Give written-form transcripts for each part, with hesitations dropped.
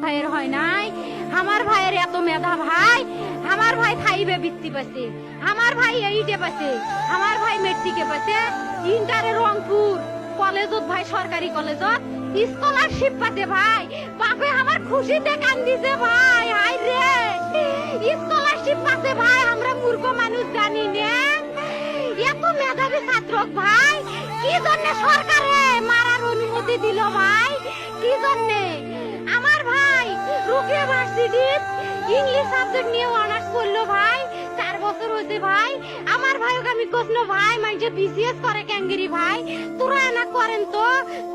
ভাইয়ের হয় নাই। আমার ভাইয়ের এত মেধা ভাই, আমার ভাই 5-এ বৃত্তি পাচ্ছে, আমার ভাই 8-এ পাচ্ছে, আমার ভাই মেট্রিকে পাচ্ছে, ইন্টারে রংপুর কলেজত ভাই, সরকারি কলেজত স্কলারশিপ পাচ্ছে ভাই। বাপে আমার খুশিতে কান্দিছে ভাই, হাই রে স্কলারশিপ পাচ্ছে ভাই। আমরা মূর্খ মানুষ জানি না এত মেধাবী ছাত্র ভাই কি জন্য সরকারে মারার অনুমতি দিল ভাই, কি জন্য? আমার ভাই রুকিয়া ভার্সিটির ইংলিশ সাবজেক্ট নিয়ে অনার্স করলো ভাই, 4 বছর হয়েছে ভাই। আমার ভাইকে আমি কইল ভাই মানে বিসিএস করে ক্যাঙ্গেরি ভাই, তোরা না করেন তো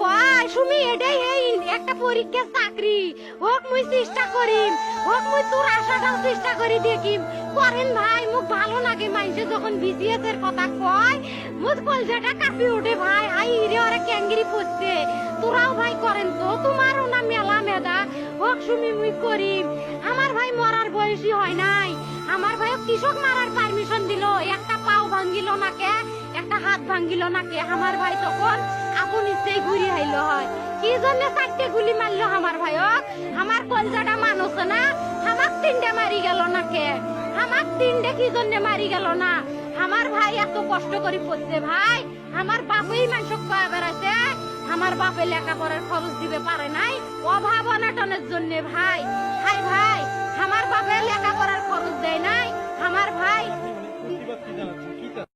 কয় সুমি এটাই এই একটা পরীক্ষা চাকরি হোক, মুই চেষ্টা করিম, হোক মুই তোর আশাটাও চেষ্টা করি দেখিম। করেন ভাই, মুখ ভালো লাগে মানুষে যখন বিসিএস এর কথা কয়, মুখ কলজাটা কাঁপি ওঠে ভাই। হাই রে ওরা ক্যাঙ্গেরি পড়ছে, তোরাও ভাই করেন তো, তোমারও না মেলা মেধা, হোক সুমি মুই করিম। আমার ভাই মরার বয়সী হয় নাই, আমার ভাই কৃষক মারার পারমিশন দিল, একটা পাও ভাঙ্গিল নাকে, একটা হাত ভাঙ্গিল নাকে। আমার ভাই তখন আপন ইচ্ছেই ঘুরি আইলো হয়, কি জন্য 4টে গুলি মারলো আমার ভাইক? আমার কলজাটা মানুষ না, আমার 3টে মারি গেল নাকে, আমার 3টে কি জন্য মারি গেল না? আমার ভাই এত কষ্ট করে পড়ছে ভাই, আমার বাপেই মানুষ কয়ে বেড়াচ্ছে, আমার বাপে লেখাপড়ার খরচ দিবে পারে নাই, অভাব অনাটনের জন্য ভাই। হাই ভাই, আমার বাপে লেখাপড়ার খরচ দেয় নাই, আমার ভাই